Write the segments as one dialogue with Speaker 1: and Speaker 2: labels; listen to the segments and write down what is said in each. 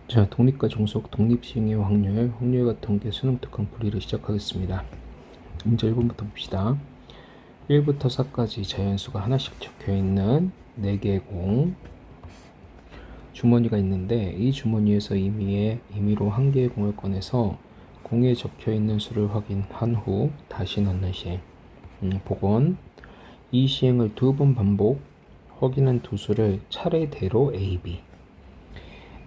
Speaker 1: 자, 독립과 종속, 독립시행의 확률, 확률과 통계, 수능 특강 풀이를 시작하겠습니다. 문제 1번부터 봅시다. 1부터 4까지 자연수가 하나씩 적혀있는 4개의 공 주머니가 있는데, 이 주머니에서 임의로 한 개의 공을 꺼내서 공에 적혀있는 수를 확인한 후 다시 넣는 시행. 복원. 이 시행을 2번 반복, 확인한 두 수를 차례대로 A, B.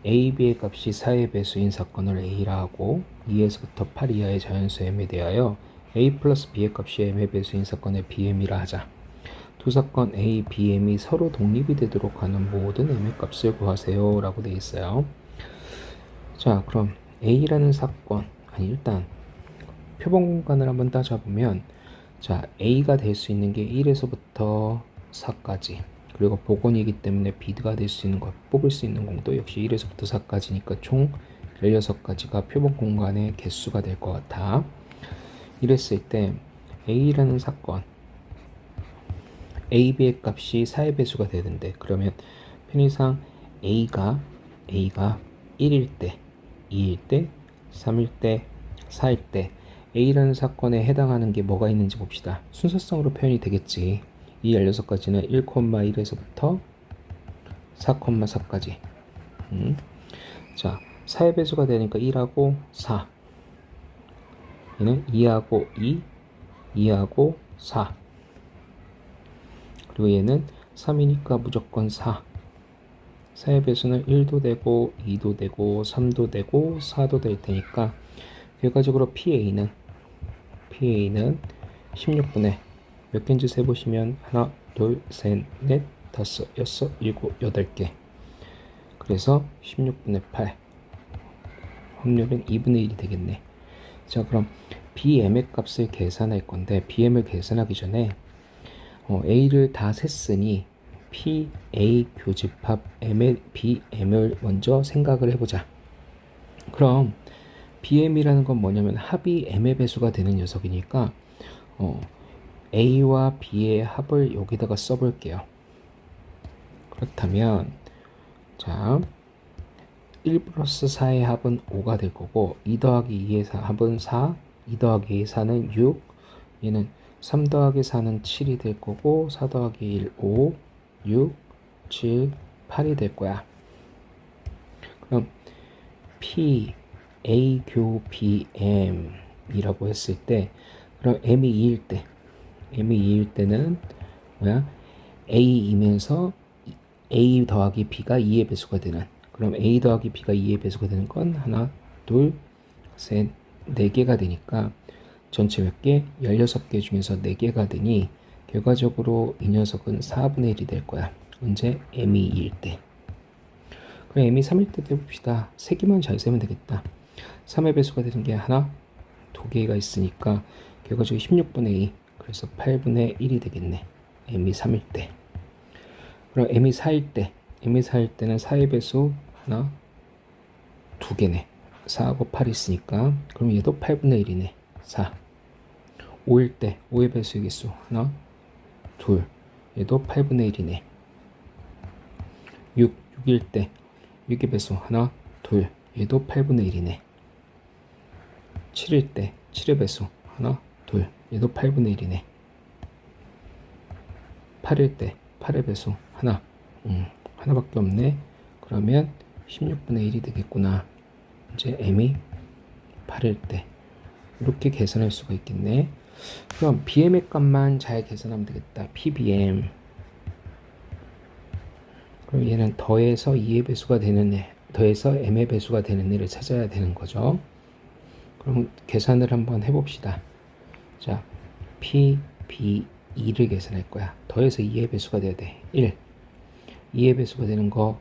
Speaker 1: A, B의 값이 4의 배수인 사건을 A라 하고 2에서부터 8 이하의 자연수 M에 대하여 A 플러스 B의 값이 M의 배수인 사건의 BM이라 하자. 두 사건 A, B, M이 서로 독립이 되도록 하는 모든 M의 값을 구하세요 라고 되어 있어요. 자, 그럼 A라는 사건, 일단 표본 공간을 한번 따져보면, 자, A가 될 수 있는 게 1에서부터 4까지, 그리고 복원이기 때문에 B가 될 수 있는 것, 뽑을 수 있는 공도 역시 1에서부터 4까지니까 총 16가지가 표본 공간의 개수가 될 것 같아. 이랬을 때 A라는 사건, A, B의 값이 4의 배수가 되는데, 그러면 편의상 A가 1일 때, 2일 때, 3일 때, 4일 때 A라는 사건에 해당하는 게 뭐가 있는지 봅시다. 순서성으로 표현이 되겠지. 이 16가지는 1,1에서부터 4,4까지. 자, 4의 배수가 되니까 1하고 4. 얘는 2하고 2, 2하고 4. 그리고 얘는 3이니까 무조건 4. 4의 배수는 1도 되고 2도 되고 3도 되고 4도 될 테니까, 결과적으로 PA는 16분의 몇 개인지 세보시면 하나, 둘, 셋, 넷, 다섯, 여섯, 일곱, 8개. 그래서 16분의 8. 확률은 2분의 1이 되겠네. 자, 그럼 BM의 값을 계산할 건데, BM을 계산하기 전에 A를 다 셌으니 PA 교집합 M의 BM을 먼저 생각을 해보자. 그럼 BM이라는 건 뭐냐면 합이 M의 배수가 되는 녀석이니까 A와 B의 합을 여기다가 써볼게요. 그렇다면 자, 1 플러스 4의 합은 5가 될 거고, 2 더하기 2의 합은 4, 2 더하기 2의 4는 6, 얘는 3 더하기 4는 7이 될 거고, 4 더하기 1, 5, 6, 7, 8이 될 거야. 그럼 P, A 교 B, M 이라고 했을 때, 그럼 M이 2일 때는 뭐야? A이면서 A 더하기 B가 2의 배수가 되는, 그럼 A 더하기 B가 2의 배수가 되는 건 하나, 둘, 셋, 4개가 되니까 전체 몇 개? 16개 중에서 4개가 되니 결과적으로 이 녀석은 4분의 1이 될 거야. 언제? M이 2일 때. 그럼 M이 3일 때 해봅시다. 3개만 잘 세면 되겠다. 3의 배수가 되는 게 하나, 2개가 있으니까 결과적으로 16분의 2, 그래서 8분의 1이 되겠네. M이 3일 때. 그럼 M이 4일 때는 4의 배수 하나, 2개네. 4하고 8 있으니까, 그럼 얘도 8분의 1이네. 4. 5일 때 5의 배수의 개수 하나, 둘, 얘도 8분의 1이네. 6일 때 6의 배수 하나, 둘, 얘도 8분의 1이네. 7일 때 7의 배수 하나, 둘, 얘도 8분의 1이네. 8일 때 8의 배수 하나, 하나밖에 없네. 그러면 16분의 1이 되겠구나. 이제 M이 8일 때. 이렇게 계산할 수가 있겠네. 그럼 BM의 값만 잘 계산하면 되겠다. PBM. 그럼 얘는 더해서 2의 배수가 되는 애, 더해서 M의 배수가 되는 애를 찾아야 되는 거죠. 그럼 계산을 한번 해봅시다. 자, PB2를 계산할 거야. 더해서 2의 배수가 돼야 돼. 1. 2의 배수가 되는 거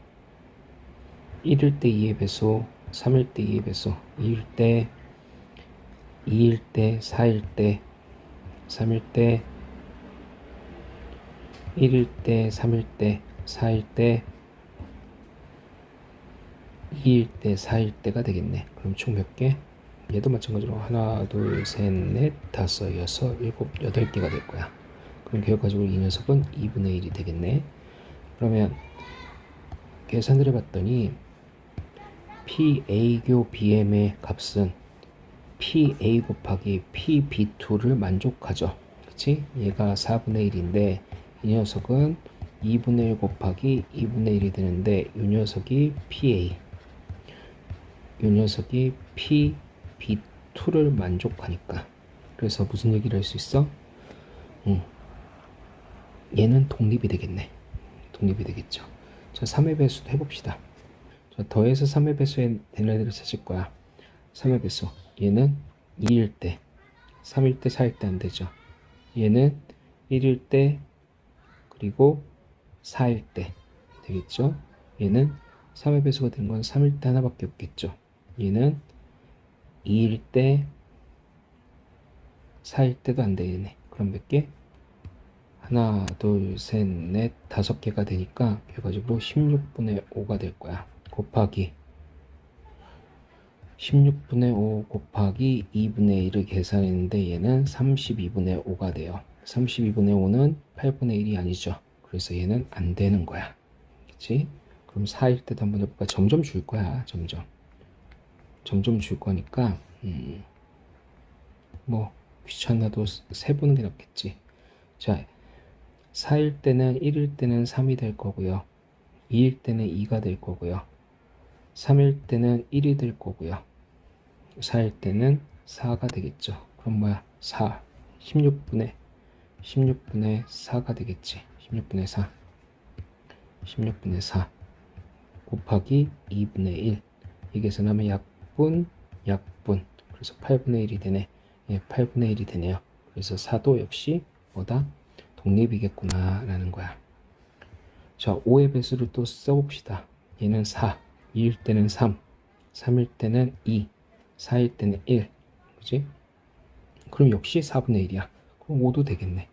Speaker 1: 1일 때 2의 배수, 3일 때 2의 배수, 2일 때, 4일 때, 3일 때, 1일 때, 3일 때, 4일 때, 2일 때, 4일 때가 되겠네. 그럼 총 몇 개? 얘도 마찬가지로 하나, 둘, 셋, 넷, 다섯, 여섯, 일곱, 여덟 개가 될 거야. 그럼 결과적으로 이 녀석은 2분의 1이 되겠네. 그러면 계산을 해봤더니 PA교 BM의 값은 PA 곱하기 PB2를 만족하죠. 그치? 얘가 4분의 1인데 이 녀석은 2분의 1 곱하기 2분의 1이 되는데 이 녀석이 PA, 이 녀석이 PB2를 만족하니까. 그래서 무슨 얘기를 할 수 있어? 얘는 독립이 되겠네. 독립이 되겠죠. 자, 3의 배수도 해봅시다. 자, 더해서 3의 배수에 되는 애들을 찾을 거야. 3의 배수. 얘는 2일 때, 3일 때, 4일 때 안 되죠. 얘는 1일 때, 그리고 4일 때 되겠죠. 얘는 3의 배수가 된 건 3일 때 하나밖에 없겠죠. 얘는 2일 때, 4일 때도 안 되겠네. 그럼 몇 개? 하나, 둘, 셋, 넷, 5개가 되니까 결과적으로 16분의 5가 될 거야. 곱하기 16분의 5 곱하기 2분의 1을 계산했는데 얘는 32분의 5가 돼요. 32분의 5는 8분의 1이 아니죠. 그래서 얘는 안 되는 거야. 그치? 그럼 4일 때도 한번 해볼까? 점점 줄 거야. 점점 줄 거니까 뭐 귀찮아도 세보는 게 낫겠지. 자, 4일 때는 1일 때는 3이 될 거고요. 2일 때는 2가 될 거고요. 3일 때는 1이 될 거고요. 4일 때는 4가 되겠죠. 그럼 뭐야? 4. 16분의 4가 되겠지. 16분의 4. 16분의 4 곱하기 2분의 1. 이게 계산하면 약분. 그래서 8분의 1이 되네. 예, 8분의 1이 되네요. 그래서 4도 역시 뭐다? 독립이겠구나 라는 거야. 자, 5의 배수를 또 써봅시다. 얘는 4, 2일 때는 3, 3일 때는 2, 4일 때는 1. 그지? 그럼 역시 4분의 1이야. 그럼 5도 되겠네.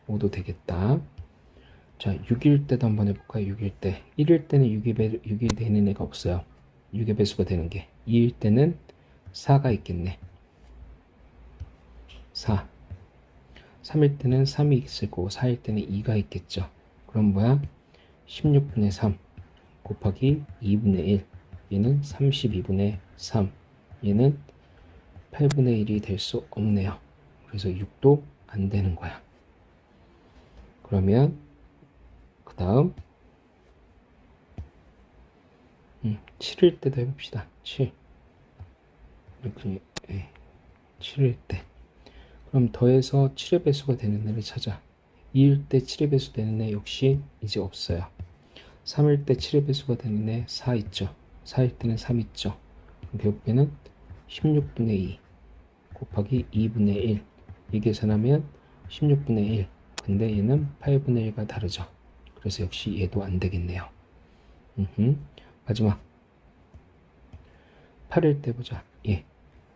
Speaker 1: 5도 되겠다. 자, 6일 때도 한번 해볼까요? 6일 때. 1일 때는 6이 되는 애가 없어요. 6의 배수가 되는 게. 2일 때는 4가 있겠네. 4. 3일 때는 3이 있을 거고 4일 때는 2가 있겠죠. 그럼 뭐야? 16분의 3 곱하기 2분의 1. 얘는 32분의 3. 얘는 8분의 1이 될 수 없네요. 그래서 6도 안 되는 거야. 그러면 그 다음 7일 때도 해봅시다. 7. 이렇게 7일 때. 그럼 더해서 7의 배수가 되는 애를 찾아. 2일 때 7의 배수 되는 애 역시 이제 없어요. 3일 때 7의 배수가 되는 애 4 있죠. 4일 때는 3 있죠. 결국에는 16분의 2 곱하기 2분의 1. 이 계산하면 16분의 1. 근데 얘는 8분의 1과 다르죠. 그래서 역시 얘도 안 되겠네요. 마지막 8일 때 보자. 예.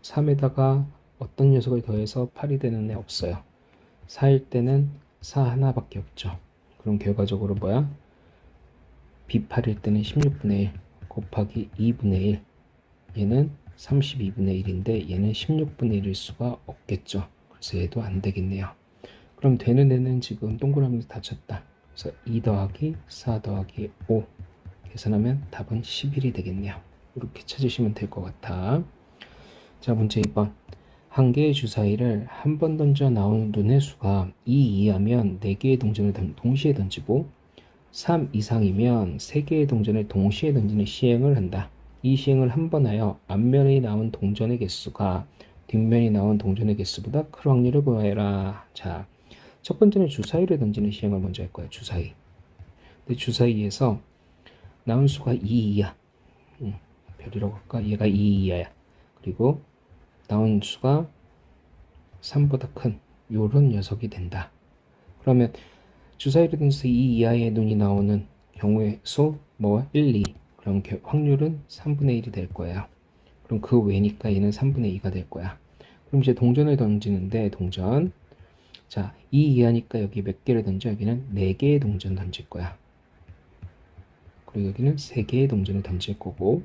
Speaker 1: 3에다가 어떤 녀석을 더해서 8이 되는 애 없어요. 4일 때는 4 하나밖에 없죠. 그럼 결과적으로 뭐야? B8일 때는 16분의 1 곱하기 2분의 1. 얘는 32분의 1인데 얘는 16분의 1일 수가 없겠죠. 그래서 얘도 안 되겠네요. 그럼 되는 애는 지금 동그라미에서 다 쳤다. 그래서 2 더하기 4 더하기 5 계산하면 답은 11이 되겠네요. 이렇게 찾으시면 될 것 같아. 자, 문제 2번. 한 개의 주사위를 한 번 던져 나오는 눈의 수가 2 이하면 4개의 동전을 동시에 던지고 3 이상이면 3개의 동전을 동시에 던지는 시행을 한다. 이 시행을 한 번 하여 앞면에 나온 동전의 개수가 뒷면이 나온 동전의 개수보다 큰 확률을 구하여라. 자, 첫 번째는 주사위를 던지는 시행을 먼저 할 거야. 주사위. 근데 주사위에서 나온 수가 2 이하. 별이라고 할까? 얘가 2 이하야. 그리고 나온 수가 3보다 큰 요런 녀석이 된다. 그러면 주사위를 던져서 2 이하의 눈이 나오는 경우의 수 뭐 1, 2. 그럼 확률은 3분의 1이 될 거예요. 그럼 그 외니까 얘는 3분의 2가 될 거야. 그럼 이제 동전을 던지는데 동전. 자, 2 이하니까 여기 몇 개를 던져? 여기는 4개의 동전 던질 거야. 그리고 여기는 3개의 동전을 던질 거고.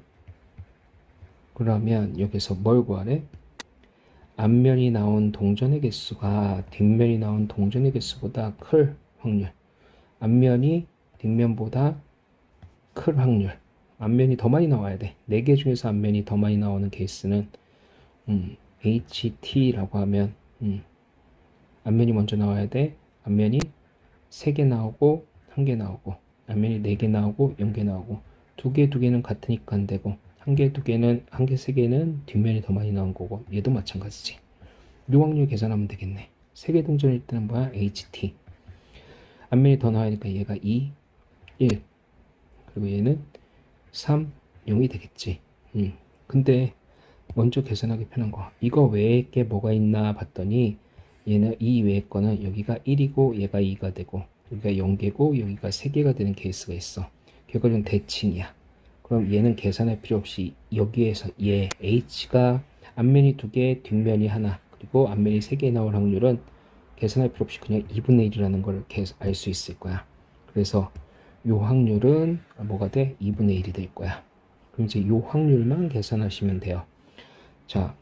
Speaker 1: 그러면 여기서 뭘 구하래? 앞면이 나온 동전의 개수가 뒷면이 나온 동전의 개수보다 클 확률. 앞면이 뒷면보다 클 확률. 앞면이 더 많이 나와야 돼. 4개 중에서 앞면이 더 많이 나오는 케이스는 HT라고 하면 앞면이 먼저 나와야 돼. 앞면이 3개 나오고 1개 나오고 앞면이 4개 나오고 0개 나오고 2개 2개는 같으니까 안 되고 1개 2개는 1개 3개는 뒷면이 더 많이 나온 거고 얘도 마찬가지지. 요 확률 계산하면 되겠네. 3개 동전일 때는 뭐야? HT. 앞면이 더 나오니까 얘가 2, 1 그리고 얘는 3, 0이 되겠지. 근데 먼저 계산하기 편한 거. 이거 외에 게 뭐가 있나 봤더니 얘는 이 외의 거는 여기가 1이고 얘가 2가 되고 여기가 0개고 여기가 3개가 되는 케이스가 있어. 결과는 대칭이야. 그럼 얘는 계산할 필요 없이 여기에서 얘 H가 앞면이 2개, 뒷면이 하나 그리고 앞면이 3개 나올 확률은 계산할 필요 없이 그냥 2분의 1이라는 걸 알 수 있을 거야. 그래서 요 확률은 뭐가 돼? 2분의 1이 될 거야. 그럼 이제 요 확률만 계산하시면 돼요. 자,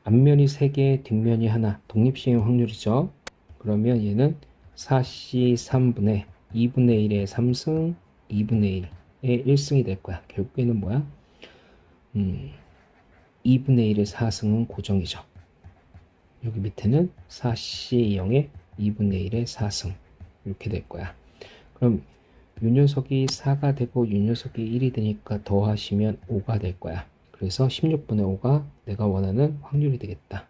Speaker 1: 앞면이 3개, 뒷면이 하나, 독립시행 확률이죠. 그러면 얘는 4C 3분의 2분의 1의 3승, 2분의 1의 1승이 될 거야. 결국에는 뭐야? 2분의 1의 4승은 고정이죠. 여기 밑에는 4C 0의 2분의 1의 4승 이렇게 될 거야. 그럼 요 녀석이 4가 되고 요 녀석이 1이 되니까 더하시면 5가 될 거야. 그래서 16분의 5가 내가 원하는 확률이 되겠다.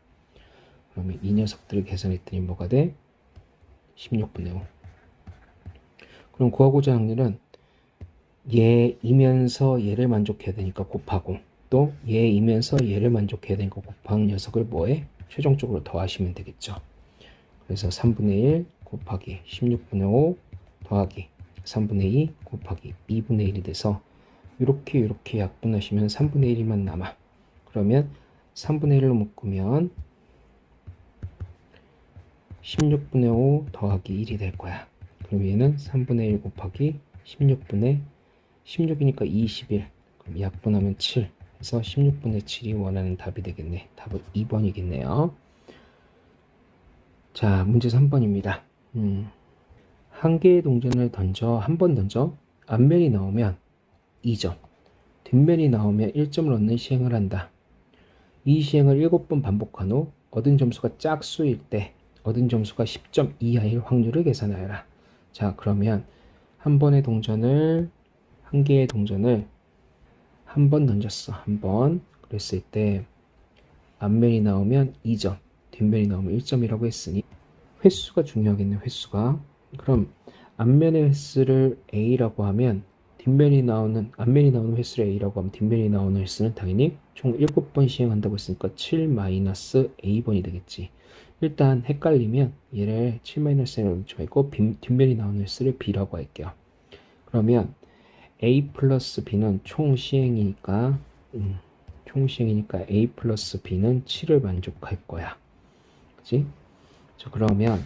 Speaker 1: 그러면 이 녀석들을 계산했더니 뭐가 돼? 16분의 5. 그럼 구하고자 하는 확률은 얘이면서 얘를 만족해야 되니까 곱하고 또 얘이면서 얘를 만족해야 되니까 곱한 녀석을 뭐해? 최종적으로 더하시면 되겠죠. 그래서 3분의 1 곱하기 16분의 5 더하기 3분의 2 곱하기 2분의 1이 돼서 이렇게 약분하시면 3분의 1이만 남아. 그러면 3분의 1로 묶으면 16분의 5 더하기 1이 될 거야. 그럼 얘는 3분의 1 곱하기 16분의 16이니까 21. 그럼 약분하면 7. 그래서 16분의 7이 원하는 답이 되겠네. 답은 2번이겠네요. 자, 문제 3번입니다. 한 개의 동전을 던져, 한 번 던져, 앞면이 나오면 2점, 뒷면이 나오면 1점을 얻는 시행을 한다. 이 시행을 7번 반복한 후 얻은 점수가 짝수일 때 얻은 점수가 10점 이하일 확률을 계산하여라. 자, 그러면 한 개의 동전을 한 번 던졌어. 한 번. 그랬을 때 앞면이 나오면 2점, 뒷면이 나오면 1점이라고 했으니 횟수가 중요하겠네. 횟수가. 그럼 앞면의 횟수를 A라고 하면 앞면이 나오는 횟수를 A라고 하면 뒷면이 나오는 횟수는 당연히 총 7번 시행한다고 했으니까 7-A번이 되겠지. 일단 헷갈리면 얘를 7-A로 놓고 뒷면이 나오는 횟수를 B라고 할게요. 그러면 A 플러스 B는 총 시행이니까 A 플러스 B는 7을 만족할 거야. 그치? 자, 그러면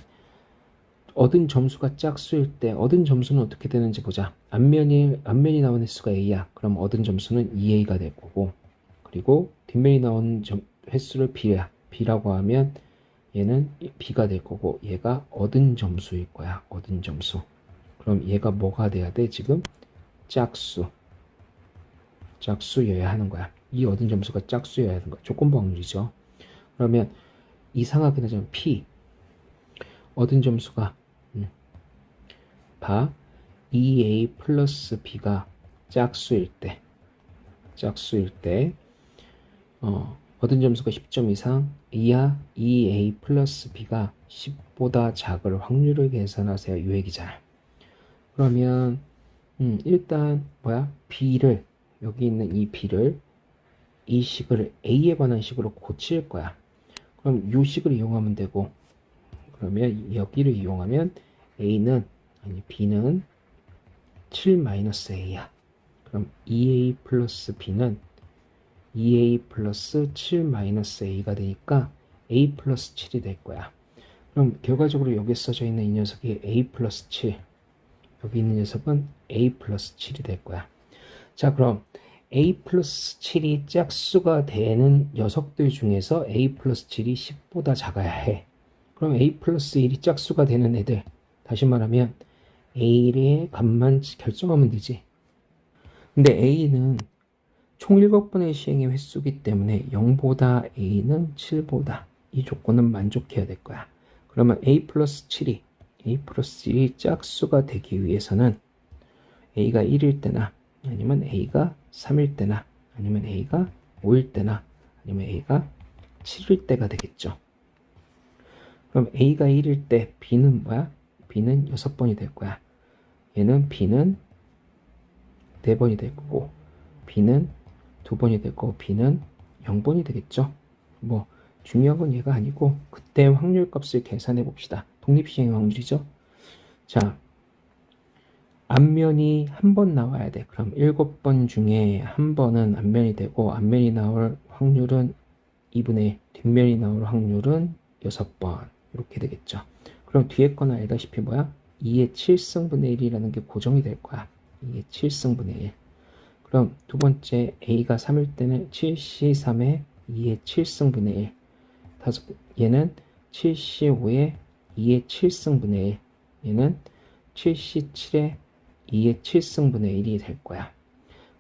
Speaker 1: 얻은 점수가 짝수일 때 얻은 점수는 어떻게 되는지 보자. 앞면이 나오는 횟수가 A야. 그럼 얻은 점수는 2A가 될 거고, 그리고 뒷면이 나오는 횟수를 B라고 하면 얘는 B가 될 거고, 얘가 얻은 점수일 거야. 얻은 점수. 그럼 얘가 뭐가 돼야 돼? 지금 짝수여야 하는 거야. 이 얻은 점수가 짝수여야 하는 거야. 조건부 확률이죠. 그러면 이상하게 되자면 P 얻은 점수가 2A 플러스 B가 짝수일 때 얻은 점수가 10점 이상 이하 2A 플러스 B가 10보다 작을 확률을 계산하세요. 이 얘기잖아. 그러면 일단 B를 여기 있는 이 B를 이 식을 A에 관한 식으로 고칠 거야. 그럼 이 식을 이용하면 되고, 그러면 여기를 이용하면 B는 7-A야. 그럼 2A 플러스 B는 2A 플러스 7-A가 되니까 A 플러스 7이 될 거야. 그럼 결과적으로 여기 써져 있는 이 녀석이 A 플러스 7, 여기 있는 녀석은 A 플러스 7이 될 거야. 자, 그럼 a 플러스 7이 짝수가 되는 녀석들 중에서 a 플러스 7이 10보다 작아야 해. 그럼 a 플러스 1이 짝수가 되는 애들, 다시 말하면 a의 값만 결정하면 되지. 근데 a는 총 7번의 시행의 횟수이기 때문에 0보다 a는 7보다, 이 조건은 만족해야 될 거야. 그러면 a 플러스 7이 짝수가 되기 위해서는 a가 1일 때나 아니면 a가 3일 때나 아니면 a가 5일 때나 아니면 a가 7일 때가 되겠죠. 그럼 a가 1일 때 b는 뭐야? b는 6번이 될 거야. 얘는 b는 4번이 될 거고 b는 2번이 될 거고 b는 0번이 되겠죠. 뭐 중요한 건 얘가 아니고 그때 확률 값을 계산해 봅시다. 독립시행의 확률이죠. 자, 앞면이 한 번 나와야 돼. 그럼 7번 중에 한 번은 앞면이 되고 앞면이 나올 확률은 2분의 1, 뒷면이 나올 확률은 6번, 이렇게 되겠죠. 그럼 뒤에 거는 알다시피 뭐야? 2의 7승분의 1이라는 게 고정이 될 거야. 2의 7승분의 1. 그럼 두 번째 a가 3일 때는 7C3의 2의 7승분의 1. 얘는 7C5의 2의 7승분의 1. 얘는 7C7의 2의 7승분의 1이 될 거야.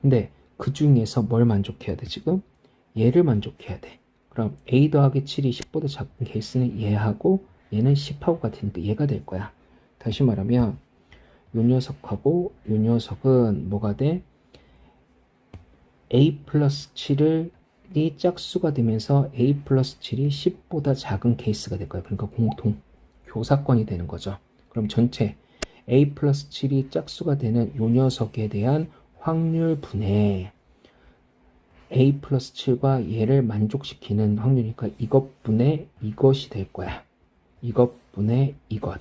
Speaker 1: 근데 그 중에서 뭘 만족해야 돼, 지금? 얘를 만족해야 돼. 그럼 a 더하기 7이 10보다 작은 케이스는 얘하고 얘는 10하고 같으니까 얘가 될 거야. 다시 말하면 요 녀석하고 요 녀석은 뭐가 돼? a 플러스 7이 짝수가 되면서 a 플러스 7이 10보다 작은 케이스가 될 거야. 그러니까 공통 교사권이 되는 거죠. 그럼 전체 a 플러스 7이 짝수가 되는 요 녀석에 대한 확률 분의 a 플러스 7과 얘를 만족시키는 확률이니까 이것 분의 이것이 될 거야. 이것 분의 이것.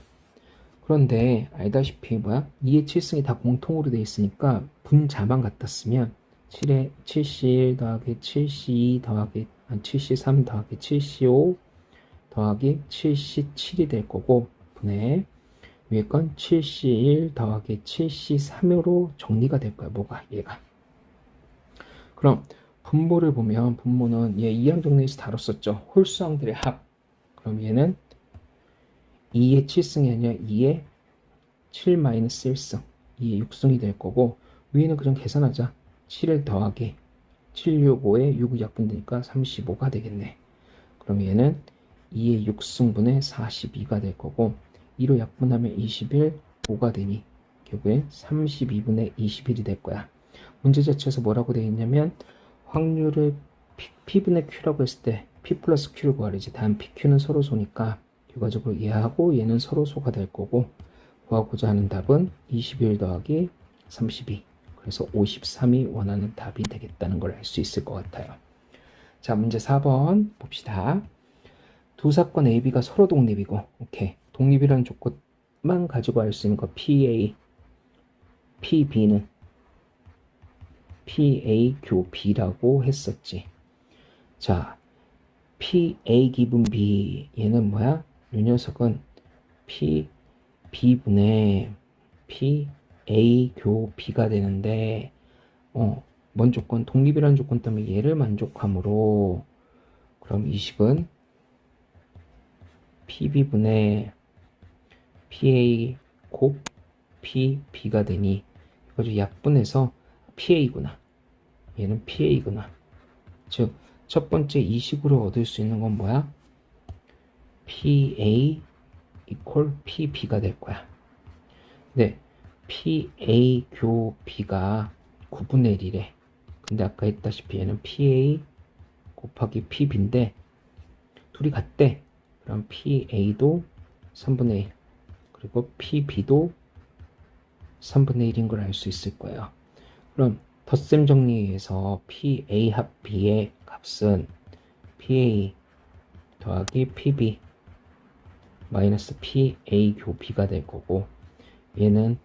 Speaker 1: 그런데 알다시피 뭐야? 2의 7승이 다 공통으로 되어 있으니까 분자만 갖다 쓰면 7의 7C1 더하기 7C2 더하기 7C3 더하기 7C5 더하기 7C7이 될 거고 분의 위에 건 7C1 더하기 7C3으로 정리가 될 거야. 뭐가? 얘가. 그럼 분모를 보면 분모는 얘 2항 정리에서 다뤘었죠. 홀수항들의 합. 그럼 얘는 2의 7승이 아니라 2의 7-1승, 2의 6승이 될 거고 위에는 그냥 계산하자. 7을 더하기 765에 6을 약분되니까 35가 되겠네. 그럼 얘는 2의 6승분의 42가 될 거고 2로 약분하면 21, 5가 되니 결국에 32분의 21이 될 거야. 문제 자체에서 뭐라고 되어 있냐면 확률을 P분의 Q라고 했을 때 P 플러스 Q를 구하려지. 단 PQ는 서로소니까 결과적으로 얘하고 얘는 서로소가 될 거고 구하고자 하는 답은 21 더하기 32. 그래서 53이 원하는 답이 되겠다는 걸 알 수 있을 것 같아요. 자, 문제 4번 봅시다. 두 사건 A, B가 서로 독립이고, 오케이. 독립이라는 조건만 가지고 알 수 있는 거 PA, PB는 PA 교 B라고 했었지. 자, PA 기분 B, 얘는 뭐야? 이 녀석은 B분의 PA 교 B가 되는데, 뭔 조건? 독립이라는 조건 때문에 얘를 만족하므로, 그럼 이 식은 PB분의 PA 곱 PB가 되니, 이거 약분해서 PA구나. 얘는 PA구나. 즉, 첫 번째 이 식으로 얻을 수 있는 건 뭐야? PA 이퀄 PB가 될 거야. 네, PA 교 B가 9분의 1이래. 근데 아까 했다시피 얘는 PA 곱하기 PB인데 둘이 같대. 그럼 PA도 3분의 1 그리고 PB도 3분의 1인 걸 알 수 있을 거예요. 그럼 덧셈 정리에서 PA 합 B의 값은 PA 더하기 PB 마이너스 PA 교 B가 될 거고 얘는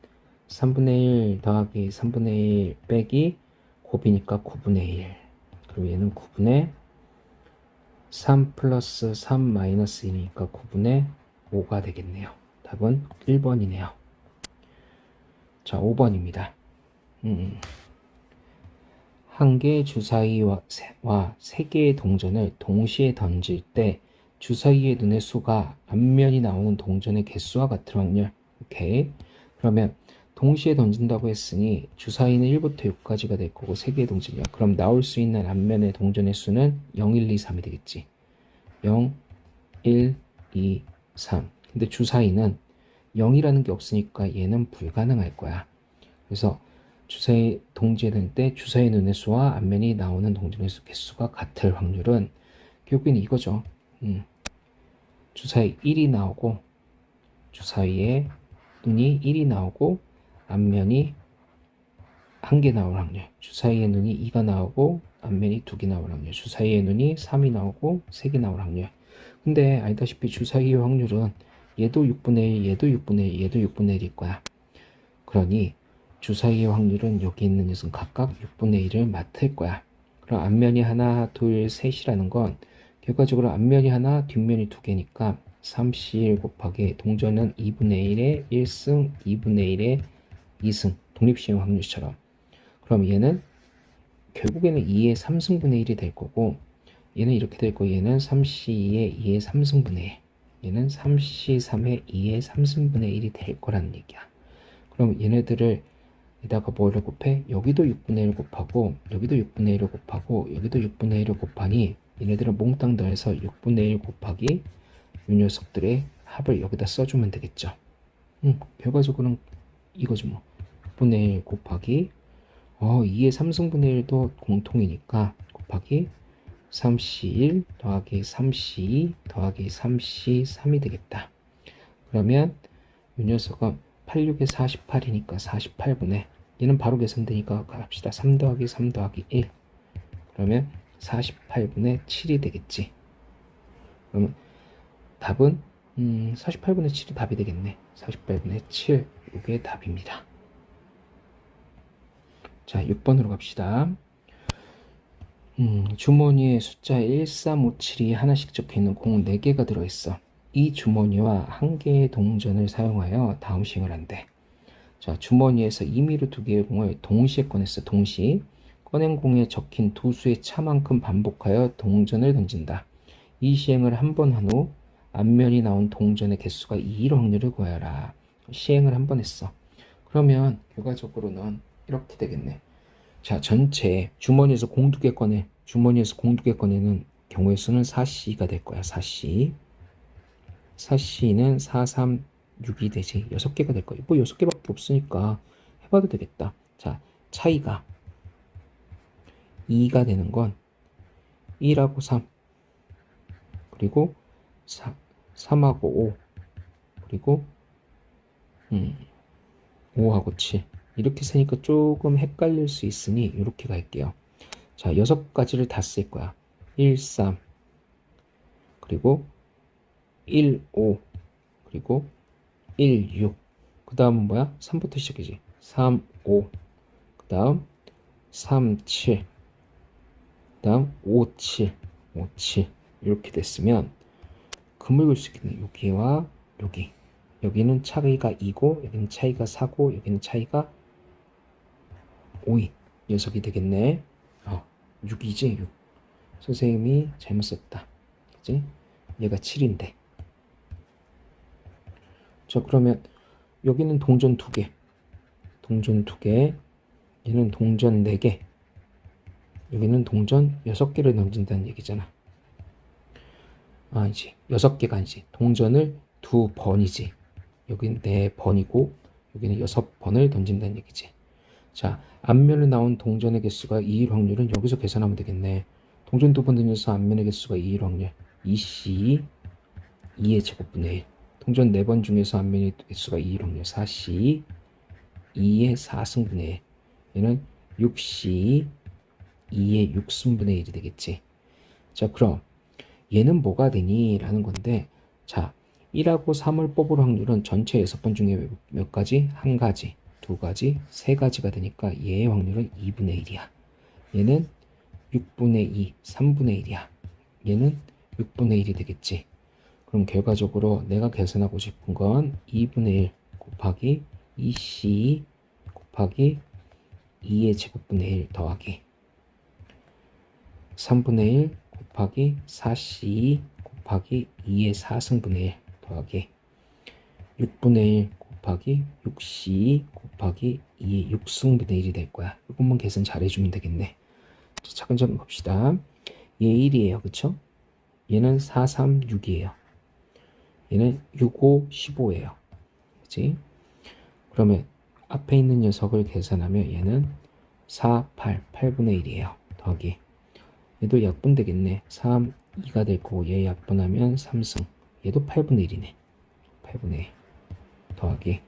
Speaker 1: 3분의 1 더하기 3분의 1 빼기 곱이니까 9분의 1 그리고 얘는 9분의 3 플러스 3 마이너스 1이니까 9분의 5가 되겠네요. 답은 1번이네요. 자, 5번입니다. 한 개의 주사위와 세 개의 동전을 동시에 던질 때 주사위의 눈의 수가 앞면이 나오는 동전의 개수와 같을 확률. 오케이. 그러면 동시에 던진다고 했으니 주사위는 1부터 6까지가 될 거고 세 개의 동전이야. 그럼 나올 수 있는 앞면의 동전의 수는 0, 1, 2, 3이 되겠지. 0, 1, 2, 3. 근데 주사위는 0이라는 게 없으니까 얘는 불가능할 거야. 그래서 주사위 동지될 때 주사위 눈의 수와 앞면이 나오는 동전의 수 개수가 같을 확률은 결국엔 이거죠. 주사위 1이 나오고 주사위에 눈이 1이 나오고 앞면이 1개 나올 확률. 주사위의 눈이 2가 나오고 앞면이 2개 나올 확률. 주사위의 눈이 3이 나오고 3개 나올 확률. 근데 알다시피 주사위의 확률은 얘도 6분의 1, 얘도 6분의 1, 얘도 6분의 1일 거야. 그러니 주사위의 확률은 여기 있는 녀석은 각각 6분의 1을 맡을 거야. 그럼 앞면이 하나, 둘, 셋이라는 건 결과적으로 앞면이 하나, 뒷면이 2개니까 3C1 곱하기 동전은 2분의 1의 1승, 2분의 1의 2승, 독립시행 확률처럼. 그럼 얘는 결국에는 2의 3승분의 1이 될 거고 얘는 이렇게 될 거고 얘는 3C2의 2의 3승분의 1, 얘는 3C3의 2의 3승분의 1이 될 거라는 얘기야. 그럼 얘네들을 에다가 뭐를 곱해? 여기도 6분의 1 곱하고 여기도 6분의 1을 곱하고 여기도 6분의 1을 곱하니 얘네들을 몽땅 더해서 6분의 1 곱하기 이 녀석들의 합을 여기다 써주면 되겠죠. 결과적으로는 이거죠 뭐. 6분의 1 곱하기 2의 3승분의 1도 공통이니까 곱하기 3C1 더하기 3C2 더하기 3C3이 되겠다. 그러면 이 녀석은 8, 6에 48이니까 48분의 얘는 바로 계산되니까 합시다. 3 더하기 3 더하기 1 그러면 48분의 7이 되겠지. 그러면 답은 48분의 7이 답이 되겠네. 48분의 7 이게 답입니다. 자 6번으로 갑시다. 주머니에 숫자 1357이 하나씩 적혀있는 공 4개가 들어있어. 이 주머니와 한 개의 동전을 사용하여 다음 시행을 한대. 자, 주머니에서 임의로 2개의 공을 동시에 꺼냈어. 동시. 꺼낸 공에 적힌 두 수의 차만큼 반복하여 동전을 던진다. 이 시행을 한 번 한 후 앞면이 나온 동전의 개수가 2일 확률을 구하여라. 시행을 한 번 했어. 그러면 결과적으로는 이렇게 되겠네. 자, 전체 주머니에서 공 2개 꺼내. 주머니에서 공 2개 꺼내는 경우의 수는 4C가 될 거야. 4C. 4C는 4, 3, 6이 되지. 6개가 될 거야. 뭐 6개밖에 없으니까 해봐도 되겠다. 자, 차이가 2가 되는 건 1하고 3 그리고 3하고 5 그리고 5하고 7 이렇게 쓰니까 조금 헷갈릴 수 있으니 이렇게 갈게요. 자, 6가지를 다 쓸 거야. 1, 3 그리고 1, 5 그리고 1, 6 그 다음은 뭐야? 3부터 시작이지. 3, 5 그 다음 3, 7 그 다음 5, 7 5, 7 이렇게 됐으면 금을 그릴 수 있겠네. 여기와 여기 여기는 차이가 2고 여기는 차이가 4고 여기는 차이가 5이 녀석이 되겠네. 6이지 6. 선생님이 잘못 썼다. 그치? 얘가 7인데. 자, 그러면 여기는 동전 2개. 동전 2개. 얘는 동전 4개. 여기는 동전 6개를 던진다는 얘기잖아. 아니지. 6개가 아니지. 동전을 2번이지. 여기는 4번이고 여기는 6번을 던진다는 얘기지. 자, 앞면에 나온 동전의 개수가 2일 확률은 여기서 계산하면 되겠네. 동전 2번 던져서 앞면의 개수가 2일 확률 2C 2의 제곱분의 1. 동전 4번 중에서 앞면의 개수가 2일 확률 4C 2의 4승분의 1. 얘는 6C 2의 6승분의 1이 되겠지. 자, 그럼 얘는 뭐가 되니? 라는 건데, 자, 1하고 3을 뽑을 확률은 전체 6번 중에 몇 가지? 한 가지, 두 가지, 세 가지가 되니까 얘의 확률은 2분의 1이야. 얘는 6분의 2, 3분의 1이야. 얘는 6분의 1이 되겠지. 그럼 결과적으로 내가 계산하고 싶은 건 2분의 1 곱하기 2C 곱하기 2의 제곱분의 1 더하기 3분의 1 곱하기 4C 곱하기 2의 4승분의 1 더하기 6분의 1 곱하기 6C 곱하기 2의 6승분의 1이 될 거야. 이것만 계산 잘 해주면 되겠네. 자, 차근차근 봅시다. 얘 1이에요. 그쵸? 얘는 4, 3, 6이에요. 얘는 6, 5, 15예요. 그치? 그러면 앞에 있는 녀석을 계산하면 얘는 4, 8, 8분의 1이에요. 더하기 얘도 약분 되겠네. 3, 2가 될 거고 얘 약분하면 3승. 얘도 8분의 1이네. 8분의 1 더하기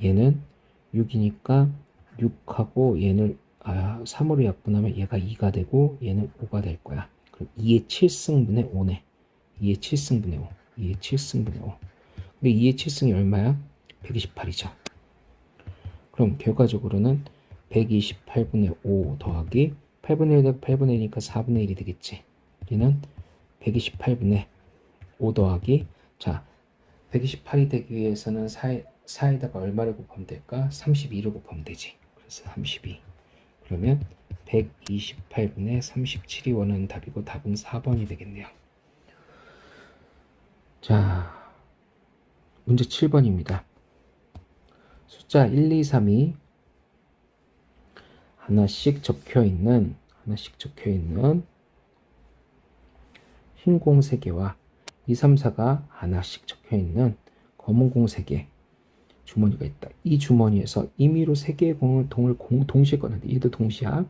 Speaker 1: 얘는 6이니까 6하고 얘는 3으로 약분하면 얘가 2가 되고 얘는 5가 될 거야. 그럼 2의 7승분의 5네. 2의 7승분의 5. 2의 7승분의 5. 근데 2의 7승이 얼마야? 128이죠. 그럼 결과적으로는 128분의 5 더하기 8분의 1에 8분의 1이니까 4분의 1이 되겠지. 얘는 128분의 5 더하기 자 128이 되기 위해서는 4에다가 얼마를 곱하면 될까? 32를 곱하면 되지. 그래서 32. 그러면 128분의 37이 원하는 답이고 답은 4번이 되겠네요. 자, 문제 7번입니다. 숫자 1, 2, 3이 하나씩 적혀 있는 흰 공 3개와 2, 3, 4가 하나씩 적혀 있는 검은 공 3개 주머니가 있다. 이 주머니에서 임의로 3개의 공을 동시에 꺼내는데 얘도 동시야.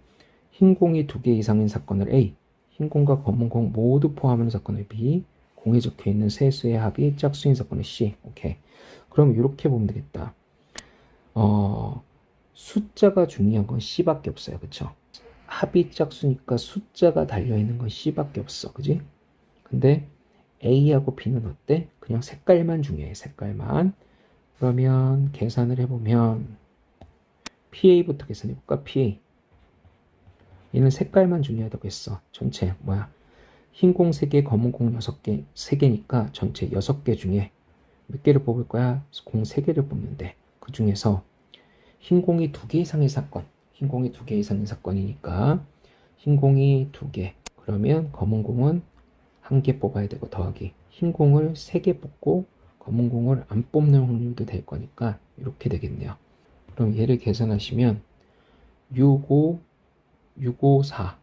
Speaker 1: 흰 공이 2개 이상인 사건을 A, 흰 공과 검은 공 모두 포함하는 사건을 B, 공에 적혀 있는 세 수의 합이 짝수인 사건을 C. 오케이. 그럼 이렇게 보면 되겠다. 숫자가 중요한 건 C밖에 없어요. 그쵸? 합이 짝수니까 숫자가 달려있는 건 C밖에 없어. 그지? 근데 A하고 B는 어때? 그냥 색깔만 중요해. 색깔만. 그러면 계산을 해보면 PA부터 계산해볼까? PA. 얘는 색깔만 중요하다고 했어. 전체 뭐야? 흰 공 3개, 검은 공 6개, 3개니까 전체 6개 중에 몇 개를 뽑을 거야? 공 3개를 뽑는데 그 중에서 흰 공이 2개 이상의 사건, 흰 공이 2개 이상의 사건이니까 흰 공이 2개, 그러면 검은 공은 1개 뽑아야 되고 더하기 흰 공을 3개 뽑고 검은 공을 안 뽑는 확률도 될 거니까 이렇게 되겠네요. 그럼 얘를 계산하시면 6, 5, 6, 5, 4,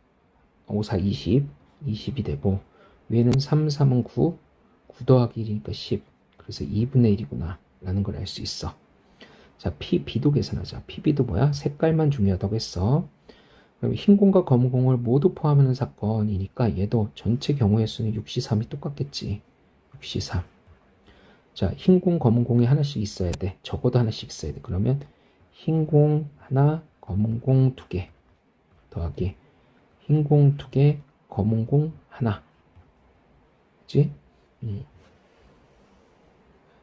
Speaker 1: 5, 4, 20, 20이 되고 위에는 3, 3은 9, 9 더하기 1이니까 10, 그래서 2분의 1이구나 라는 걸 알 수 있어. 자, PB도 계산하자. PB도 뭐야? 색깔만 중요하다고 했어. 그럼 흰 공과 검은 공을 모두 포함하는 사건이니까 얘도 전체 경우의 수는 6C3이 똑같겠지. 6C3. 자, 흰 공, 검은 공이 하나씩 있어야 돼. 적어도 하나씩 있어야 돼. 그러면 흰 공 하나, 검은 공 2개 더하기 흰 공 2개, 검은 공 하나. 그치?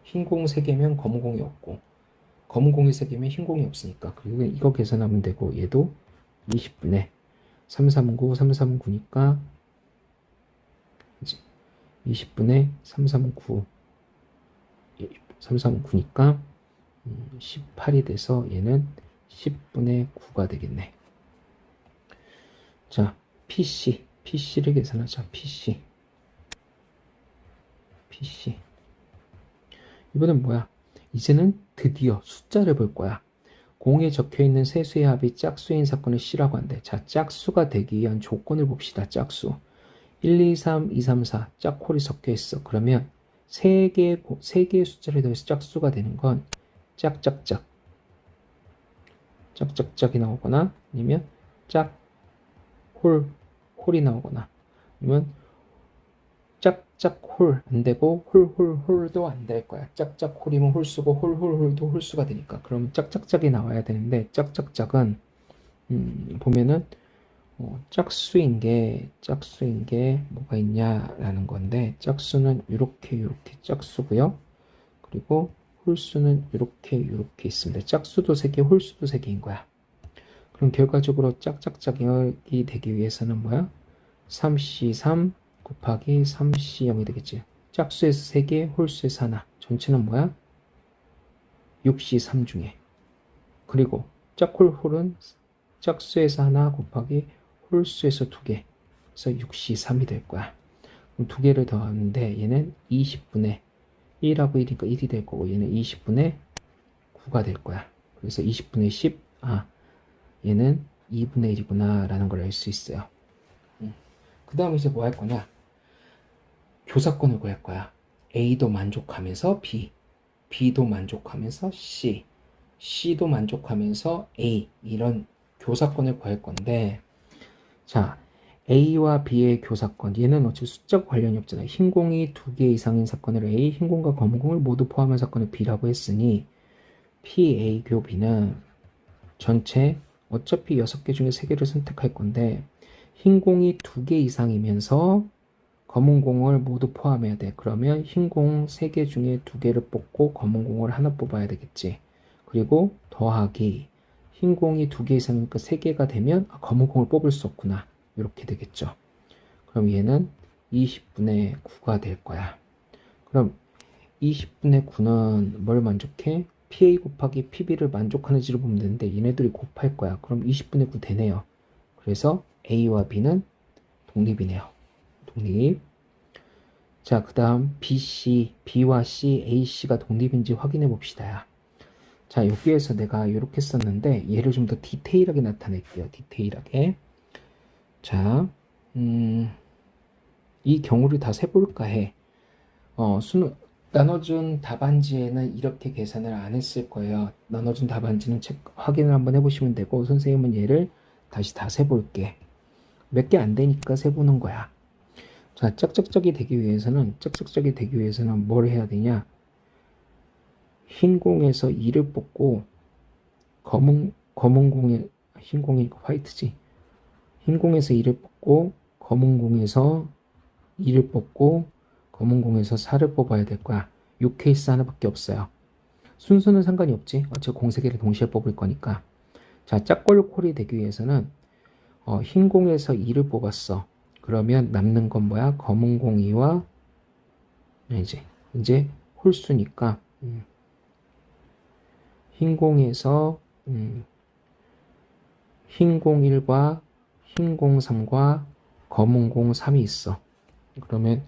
Speaker 1: 흰 공 3개면 검은 공이 없고 검은 공이 3개면 흰 공이 없으니까 그리고 이거 계산하면 되고 얘도 20분의 339, 339니까 20분의 339 339니까 18이 돼서 얘는 10분의 9가 되겠네. 자, PC를 계산하자. PC 이번엔 뭐야? 이제는 드디어 숫자를 볼 거야. 공에 적혀있는 세 수의 합이 짝수인 사건을 C라고 한대. 자, 짝수가 되기 위한 조건을 봅시다. 짝수 1, 2, 3, 2, 3, 4 짝콜이 섞여있어. 그러면 세 개의 숫자를 더해서 짝수가 되는 건 짝짝짝이 나오거나 아니면 홀이 나오거나 아니면 짝짝홀 안 되고 홀도 안 될 거야. 짝짝홀이면 홀수고 홀도 홀수가 되니까 그럼 짝짝짝이 나와야 되는데 짝짝짝은 보면은 짝수인 게 뭐가 있냐라는 건데 짝수는 이렇게 짝수고요. 그리고 홀수는 이렇게 있습니다. 짝수도 3개, 홀수도 3개인 거야. 그럼 결과적으로 짝짝짝이 되기 위해서는 뭐야? 3C3 곱하기 3C0이 되겠지. 짝수에서 3개, 홀수에서 하나. 전체는 뭐야? 6C3 중에. 그리고 짝홀은 짝수에서 하나 곱하기 홀수에서 2개. 그래서 6C3이 될 거야. 그럼 두 개를 더하는데 얘는 20분의 1하고 1이니까 1이 될 거고 얘는 20분의 9가 될 거야. 그래서 20분의 10, 얘는 2분의 1이구나 라는 걸 알 수 있어요. 그 다음에 이제 뭐 할 거냐? 교사권을 구할 거야. A도 만족하면서 B, B도 만족하면서 C, C도 만족하면서 A, 이런 교사권을 구할 건데, 자, A와 B의 교사권, 얘는 어차피 숫자와 관련이 없잖아요. 흰 공이 2개 이상인 사건을 A, 흰 공과 검은 공을 모두 포함한 사건을 B라고 했으니 P, A, 교 B는 전체 어차피 6개 중에 3개를 선택할 건데 흰 공이 2개 이상이면서 검은 공을 모두 포함해야 돼. 그러면 흰 공 3개 중에 2개를 뽑고 검은 공을 하나 뽑아야 되겠지. 그리고 더하기 흰 공이 2개 이상이니까 3개가 되면 검은 공을 뽑을 수 없구나. 이렇게 되겠죠. 그럼 얘는 20분의 9가 될 거야. 그럼 20분의 9는 뭘 만족해? PA 곱하기 PB를 만족하는지를 보면 되는데 얘네들이 곱할 거야. 그럼 20분의 9 되네요. 그래서 A와 B는 독립이네요. 독립. 자, 그 다음 BC, B와 C, AC가 독립인지 확인해 봅시다. 자, 여기에서 내가 이렇게 썼는데 얘를 좀 더 디테일하게 나타낼게요. 디테일하게. 자, 이 경우를 다 세볼까 해. 나눠준 답안지에는 이렇게 계산을 안 했을 거예요. 나눠준 답안지는 확인을 한번 해보시면 되고 선생님은 얘를 다시 다 세볼게. 몇 개 안 되니까 세보는 거야. 자, 짝짝짝이 되기 위해서는 뭘 해야 되냐? 흰 공에서 2를 뽑고 검은 공에 흰 공이 화이트지. 흰 공에서 2를 뽑고 검은 공에서 2를 뽑고 검은 공에서 4를 뽑아야 될 거야. 요 케이스 하나밖에 없어요. 순서는 상관이 없지. 어차피 공 3개를 동시에 뽑을 거니까. 자, 짝골콜이 되기 위해서는 흰 공에서 2를 뽑았어. 그러면 남는 건 뭐야? 검은 공 2와 이제 홀수니까 흰 공에서 흰 공 1과 흰 공 3과 검은 공 3이 있어. 그러면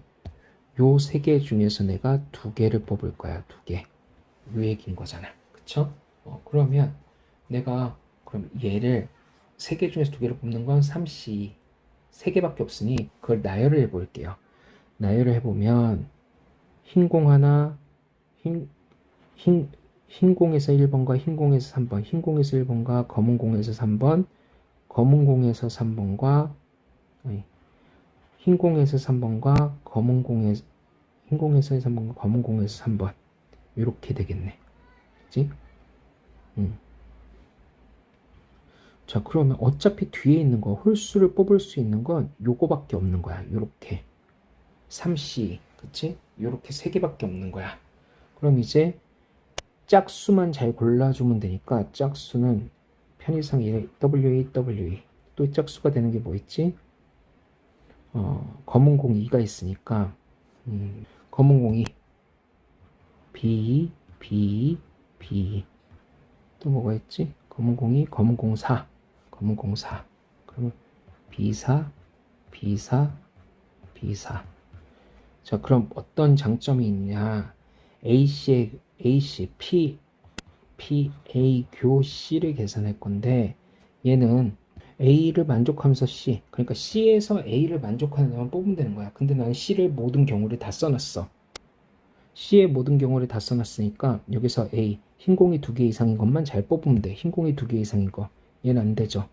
Speaker 1: 요 3개 중에서 내가 2개를 뽑을 거야. 2개. 요 얘기인 거잖아. 그쵸? 그러면 내가 그럼 얘를 3개 중에서 2개를 뽑는 건 3C 3개밖에 없으니 그걸 나열을 해볼게요. 나열을 해보면 흰 공 하나, 흰 공에서 1번과 흰 공에서 3번, 흰 공에서 1번과 검은 공에서 3번, 검은 공에서 3번과 흰 공에서 3번과 검은 공에서 흰 공에서 3번과 검은 공에서 3번 이렇게 되겠네. 그치? 자, 그러면 어차피 뒤에 있는 거 홀수를 뽑을 수 있는 건 요거밖에 없는 거야. 요렇게 3C, 그치? 요렇게 3개밖에 없는 거야. 그럼 이제 짝수만 잘 골라주면 되니까 짝수는 편의상 WA, WE 또 짝수가 되는 게 뭐 있지? 검은 공 2가 있으니까 검은 공이 B, B, B 또 뭐가 있지? 검은 공이 검은 공 4 검은 공 4 그러면 B4, B4, B4 자, 그럼 어떤 장점이 있냐? AC, P, A, 교 C를 계산할 건데 얘는 A를 만족하면서 C, 그러니까 C에서 A를 만족하는 애만 뽑으면 되는 거야. 근데 나는 C를 모든 경우를 다 써놨어. C의 모든 경우를 다 써놨으니까 여기서 A, 흰 공이 2개 이상인 것만 잘 뽑으면 돼. 흰 공이 2개 이상인 거. 얘는 안 되죠.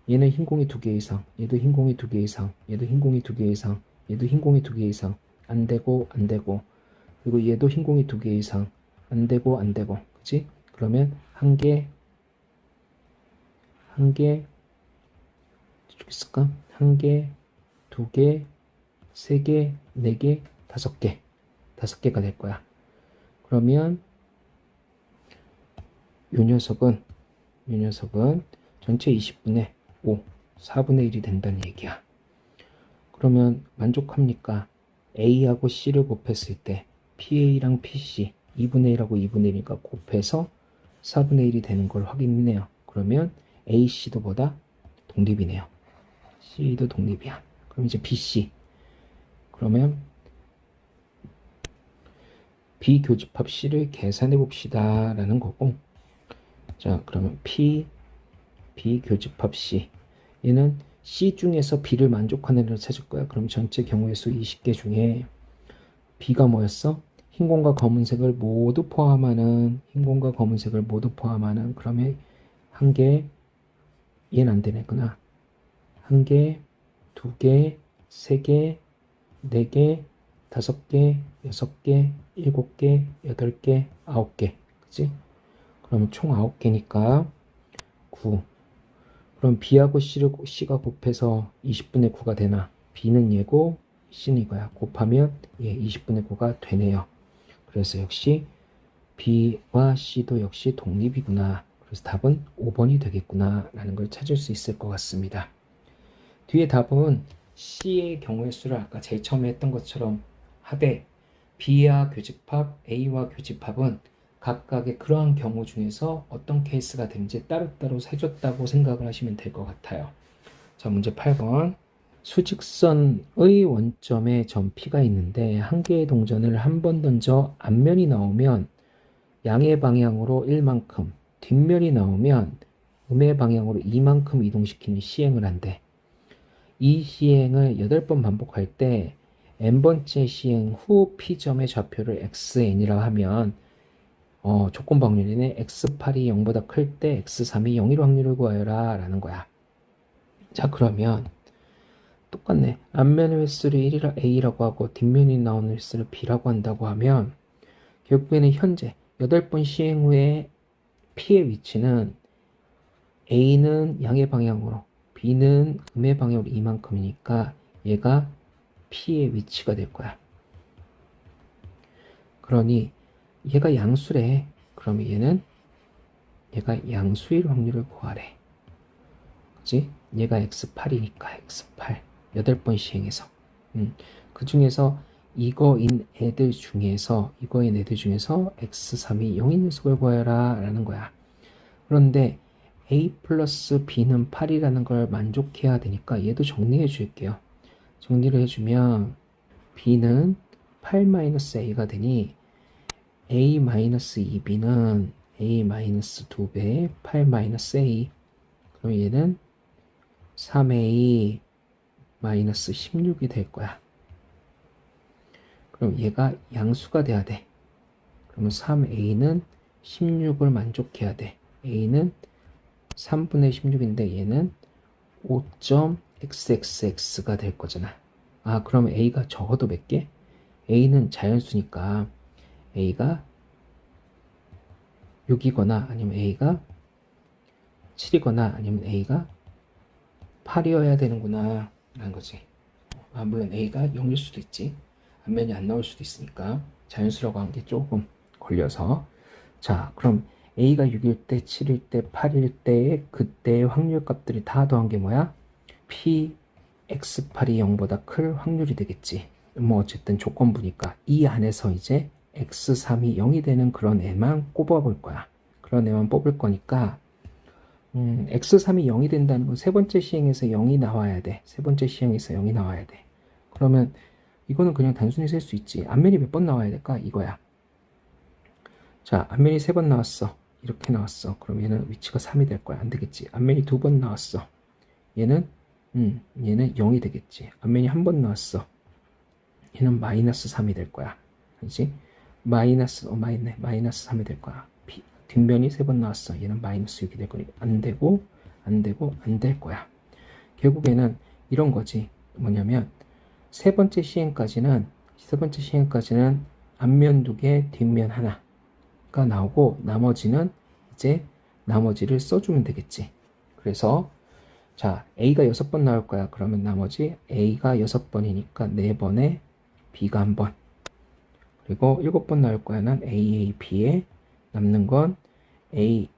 Speaker 1: 얘는 흰 공이 2개 이상, 얘도 흰 공이 2개 이상, 얘도 흰 공이 2개 이상, 얘도 흰 공이 2개 이상. 안 되고, 안 되고. 그리고 얘도 흰 공이 2개 이상. 안 되고, 안 되고. 그치? 그러면 한 개, 이렇게 쓸까? 한 개, 2개, 3개, 4개, 5개. 5개가 될 거야. 그러면 요 녀석은 전체 20분의 5, 4분의 1이 된다는 얘기야. 그러면 만족합니까? A하고 C를 곱했을 때 PA랑 PC 2분의 1하고 2분의 1이니까 곱해서 4분의 1이 되는 걸 확인해요. 그러면 AC도 보다 독립이네요. C도 독립이야. 그럼 이제 BC. 그러면 비교집합 C를 계산해 봅시다 라는 거고, 자 그러면 P 비교집합 C, 얘는 C 중에서 B를 만족하는 애를 찾을 거야. 그럼 전체 경우의 수 20개 중에 B가 뭐였어? 흰공과 검은색을 모두 포함하는, 흰공과 검은색을 모두 포함하는, 그러면 한 개, 얘는 안 되겠구나. 한 개, 두 개, 세 개, 네 개, 다섯 개, 여섯 개, 일곱 개, 여덟 개, 아홉 개. 그치? 그러면 총 아홉 개니까 9. 그럼 B하고 C가 곱해서 20분의 9가 되나? B는 얘고 C는 이거야. 곱하면 얘 20분의 9가 되네요. 그래서 역시 B와 C도 역시 독립이구나. 그래서 답은 5번이 되겠구나 라는 걸 찾을 수 있을 것 같습니다. 뒤에 답은 C의 경우의 수를 아까 제일 처음에 했던 것처럼 하되, B와 교집합, A와 교집합은 각각의 그러한 경우 중에서 어떤 케이스가 되는지 따로따로 세줬다고 생각을 하시면 될 것 같아요. 자, 문제 8번. 수직선의 원점에 점 P가 있는데 한 개의 동전을 한 번 던져 앞면이 나오면 양의 방향으로 1만큼, 뒷면이 나오면 음의 방향으로 2만큼 이동시키는 시행을 한대. 이 시행을 8번 반복할 때 n번째 시행 후 P점의 좌표를 xn이라고 하면 조건 방열이네. x8이 0보다 클 때 x3이 0일 확률을 구하여라 라는 거야. 자, 그러면 똑같네. 앞면의 횟수를 1이라 A라고 하고 뒷면이 나오는 횟수를 B라고 한다고 하면 결국에는 현재 8번 시행 후에 P의 위치는 A는 양의 방향으로, B는 음의 방향으로 이만큼이니까 얘가 P의 위치가 될 거야. 그러니 얘가 양수래. 그러면 얘가 양수일 확률을 구하래. 그치? 얘가 x8이니까 x8. 8번 시행해서. 그 중에서 이거인 애들 중에서 x3이 0인 녀석을 구하여라 라는 거야. 그런데 a 플러스 b는 8이라는 걸 만족해야 되니까 얘도 정리해 줄게요. 정리를 해주면 b는 8-a가 되니 a-2b는 a-2배 8-a. 그럼 얘는 3a-16이 될 거야. 그럼 얘가 양수가 돼야 돼. 그러면 3a는 16을 만족해야 돼. a는 3분의 16인데 얘는 5.xxx가 될 거잖아. 아, 그럼 a가 적어도 몇 개? a는 자연수니까 a가 6이거나 아니면 a가 7이거나 아니면 a가 8이어야 되는구나 라는 거지. 아, 물론 a가 0일 수도 있지. 앞면이 안 나올 수도 있으니까 자연수라고 한 게 조금 걸려서. 자, 그럼 a가 6일 때, 7일 때, 8일 때의 그때의 확률 값들이 다 더한 게 뭐야? p x8이 0보다 클 확률이 되겠지. 뭐 어쨌든 조건부니까 이 안에서 이제 x3이 0이 되는 그런 애만 꼽아볼 거야. 그런 애만 뽑을 거니까 x3이 0이 된다는 건 세 번째 시행에서 0이 나와야 돼. 세 번째 시행에서 0이 나와야 돼. 그러면 이거는 그냥 단순히 셀 수 있지. 앞면이 몇 번 나와야 될까? 이거야. 자, 앞면이 3번 나왔어. 이렇게 나왔어. 그럼 얘는 위치가 3이 될 거야. 안 되겠지. 앞면이 2번 나왔어. 얘는 0이 되겠지. 앞면이 1번 나왔어. 얘는 마이너스 3이 될 거야. 그렇지? 마이너스 3이 될 거야. 뒷면이 3번 나왔어. 얘는 마이너스 6이 될 거니까 안 되고 안 될 거야. 결국에는 이런 거지. 뭐냐면 세 번째 시행까지는 앞면 2개, 뒷면 하나가 나오고 나머지는 이제 나머지를 써주면 되겠지. 그래서 자, A가 6번 나올 거야. 그러면 나머지 A가 6번이니까 4번에 B가 1번. 그리고 7번 나올 거야. 난 A, B에 남는 건 A.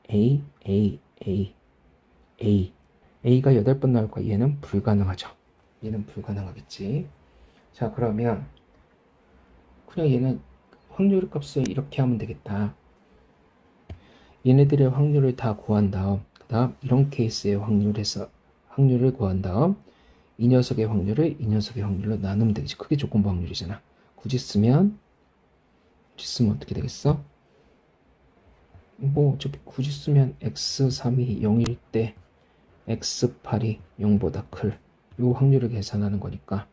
Speaker 1: A가 8번 나올 거야. 얘는 불가능하죠. 얘는 불가능하겠지. 자, 그러면 그냥 얘는 확률 값을 이렇게 하면 되겠다. 얘네들의 확률을 다 구한 다음, 그 다음 이런 케이스의 확률을 구한 다음 이 녀석의 확률을 이 녀석의 확률로 나누면 되겠지. 크게 조건부 확률이잖아. 굳이 쓰면 어떻게 되겠어? 뭐 어차피 굳이 쓰면 x3이 0일 때 x8이 0보다 클 요 확률을 계산하는 거니까,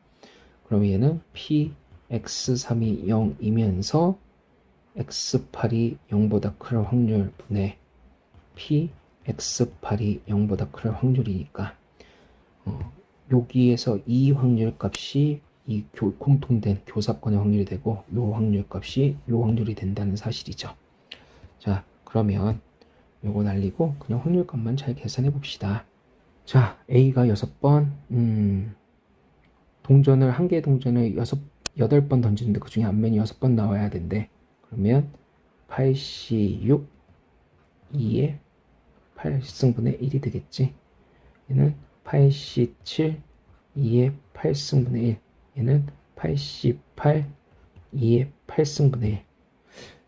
Speaker 1: 그럼 얘는 p x3이 0이면서 x8이 0보다 클 확률 분의 p x8이 0보다 클 확률이니까 여기에서 이 확률 값이 이 공통된 교사권의 확률이 되고 요 확률 값이 요 확률이 된다는 사실이죠. 자, 그러면 요거 날리고 그냥 확률 값만 잘 계산해 봅시다. 자, A가 6번, 동전을, 한 개의 동전을 8번 던지는데 그 중에 앞면이 6번 나와야 된대. 그러면 86, 2에 8승분의 1이 되겠지. 얘는 87, 2에 8승분의 1. 얘는 88, 2에 8승분의 1.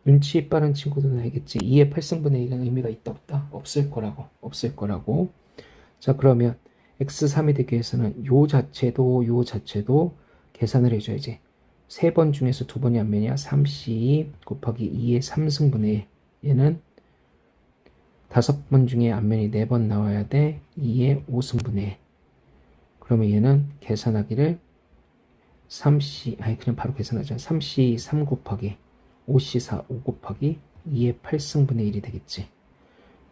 Speaker 1: 눈치 빠른 친구들은 알겠지. 2에 8승분의 1은 의미가 있다 없다? 없을 거라고. 자, 그러면 x3이 되기 위해서는 요 자체도 계산을 해줘야지. 3번 중에서 2번이 앞면이야. 3c 곱하기 2의 3승분의 1. 얘는 5번 중에 앞면이 4번 나와야 돼. 2의 5승분의 1. 그러면 얘는 계산하기를 3c, 그냥 바로 계산하자. 3c 3 곱하기 5c 4 5 곱하기 2의 8승분의 1이 되겠지.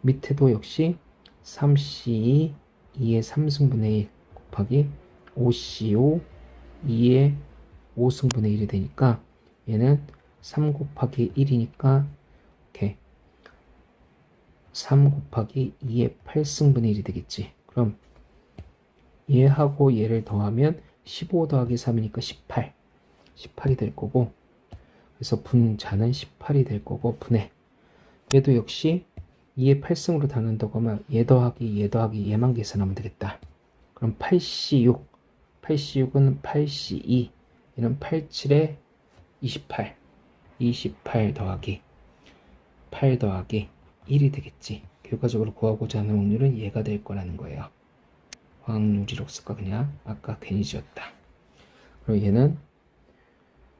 Speaker 1: 밑에도 역시 3c 2의 3승분의 1 곱하기 5c5 2의 5승분의 1이 되니까 얘는 3 곱하기 1이니까 이렇게 3 곱하기 2의 8승분의 1이 되겠지. 그럼 얘하고 얘를 더하면 15 더하기 3이니까 18이 될 거고, 그래서 분자는 18이 될 거고, 분해 얘도 역시 2의 8승으로 나눈다고 하면 얘 더하기 얘만 계산하면 되겠다. 그럼 86은 8c2, 얘는 87에 28 더하기 8 더하기 1이 되겠지. 결과적으로 구하고자 하는 확률은 얘가 될 거라는 거예요. 확률이라고 쓸까 그냥? 아까 괜히 지었다. 그리고 얘는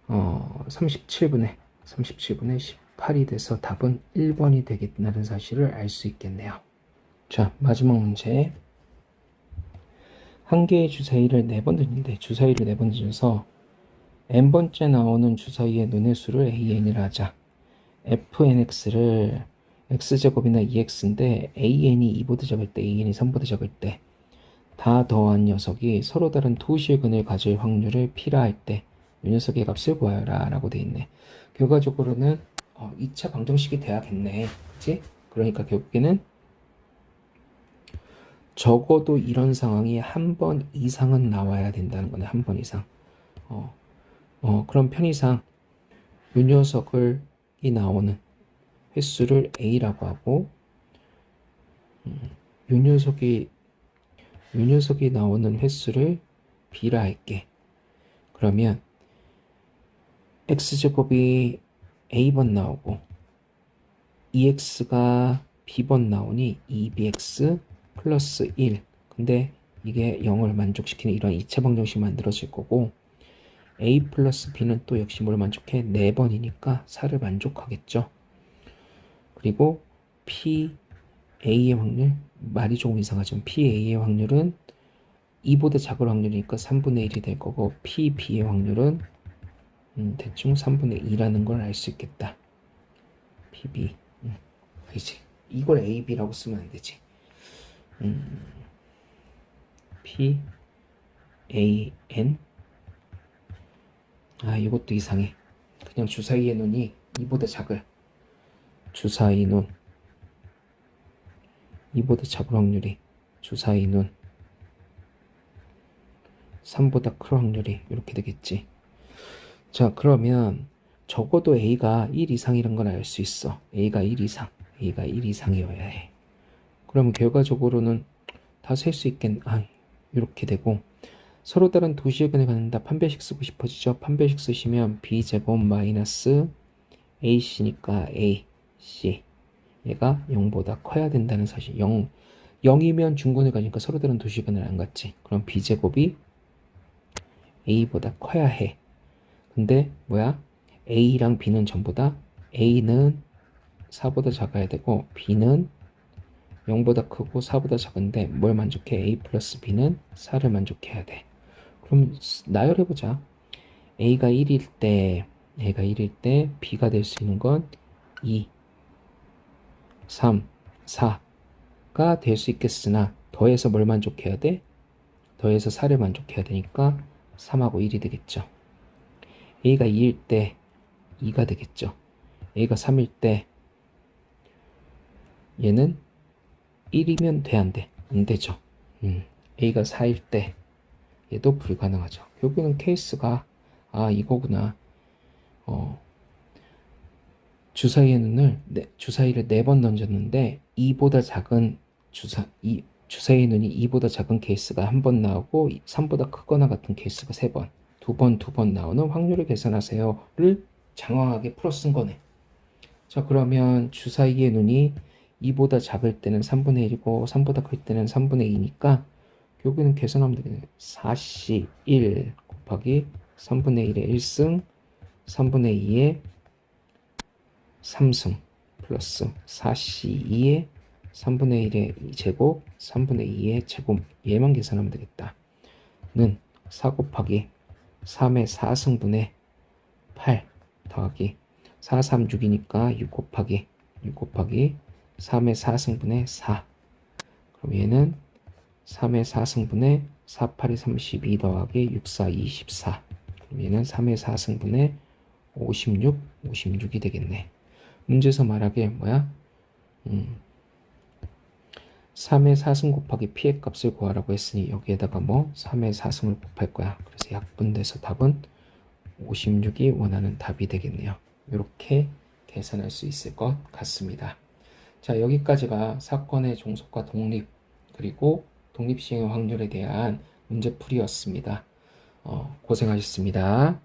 Speaker 1: 37분의 18이 돼서 답은 1번이 되겠다는 사실을 알 수 있겠네요. 자, 마지막 문제. 한 개의 주사위를 4번 던지는데 주사위를 4번 던져서 n번째 나오는 주사위의 눈의 수를 an이라 하자. fnx를 x제곱이나 2x인데 an이 2보다 작을 때 an이 3보다 작을 때 다 더한 녀석이 서로 다른 두 실근을 가질 확률을 p라 할 때 이 녀석의 값을 구하여라 라고 돼 있네. 결과적으로는 2차 방정식이 돼야겠네. 그치? 그러니까 결국에는 적어도 이런 상황이 한 번 이상은 나와야 된다는 거네. 한 번 이상. 그럼 편의상 이 녀석이 나오는 횟수를 A라고 하고, 이 녀석이 나오는 횟수를 B라 할게. 그러면 X제곱이 A번 나오고 2X가 B번 나오니 2BX 플러스 1. 근데 이게 0을 만족시키는 이런 2차 방정식 만들어질 거고, A 플러스 B는 또 역시 뭘 만족해? 4번이니까 4를 만족하겠죠. 그리고 PA의 확률, 말이 조금 이상하지만 PA의 확률은 2보다 작을 확률이니까 3분의 1이 될 거고, PB의 확률은 대충 3분의 2라는 걸 알 수 있겠다. PB. 그렇지. 이걸 AB라고 쓰면 안 되지. P A N. 이것도 이상해. 그냥 주사위의 눈이 2보다 작을, 주사위 눈 2보다 작을 확률이, 주사위 눈 3보다 클 확률이 이렇게 되겠지. 자, 그러면 적어도 A가 1 이상이란 걸 알 수 있어. A가 1 이상이어야 해. 그러면 결과적으로는 다 셀 수 이렇게 되고, 서로 다른 두 실근을 갖는다. 판별식 쓰고 싶어지죠. 판별식 쓰시면 B제곱 마이너스 AC니까 AC 얘가 0보다 커야 된다는 사실. 0이면 중근을 가니까 서로 다른 두 실근을 안 갖지. 그럼 B제곱이 A보다 커야 해. 근데 뭐야? A랑 B는 전부 다 A는 4보다 작아야 되고 B는 0보다 크고 4보다 작은데 뭘 만족해? A 플러스 B는 4를 만족해야 돼. 그럼 나열해보자. A가 1일 때 B가 될 수 있는 건 2, 3, 4가 될 수 있겠으나 더해서 뭘 만족해야 돼? 더해서 4를 만족해야 되니까 3하고 1이 되겠죠. A가 2일 때 2가 되겠죠. A가 3일 때 얘는 1이면 돼, 안 돼? 안 되죠. A가 4일 때 얘도 불가능하죠. 여기는 케이스가 이거구나. 주사위를 4번 던졌는데 2보다 작은 주사위 눈이 2보다 작은 케이스가 한 번 나오고 3보다 크거나 같은 케이스가 3번, 두 번 나오는 확률을 계산하세요를 장황하게 풀어 쓴 거네. 자, 그러면 주사위의 눈이 2보다 작을 때는 3분의 1이고 3보다 클 때는 3분의 2니까 여기는 계산하면 되겠네. 4C 1 곱하기 3분의 1의 1승 3분의 2의 3승 플러스 4C2의 3분의 1의 제곱 3분의 2의 제곱 얘만 계산하면 되겠다. 는 4 곱하기 3의 4승분의 8 더하기 4, 3, 6이니까 6 곱하기 3의 4승분의 4. 그럼 얘는 3의 4승분의 4, 8이 32 더하기 6, 4, 24. 그럼 얘는 3의 4승분의 56이 되겠네. 문제에서 말하길 뭐야? 3의 4승 곱하기 P의 값을 구하라고 했으니 여기에다가 3의 4승을 곱할 거야. 그래서 약분돼서 답은 56이 원하는 답이 되겠네요. 이렇게 계산할 수 있을 것 같습니다. 자, 여기까지가 사건의 종속과 독립 그리고 독립시행의 확률에 대한 문제풀이였습니다. 고생하셨습니다.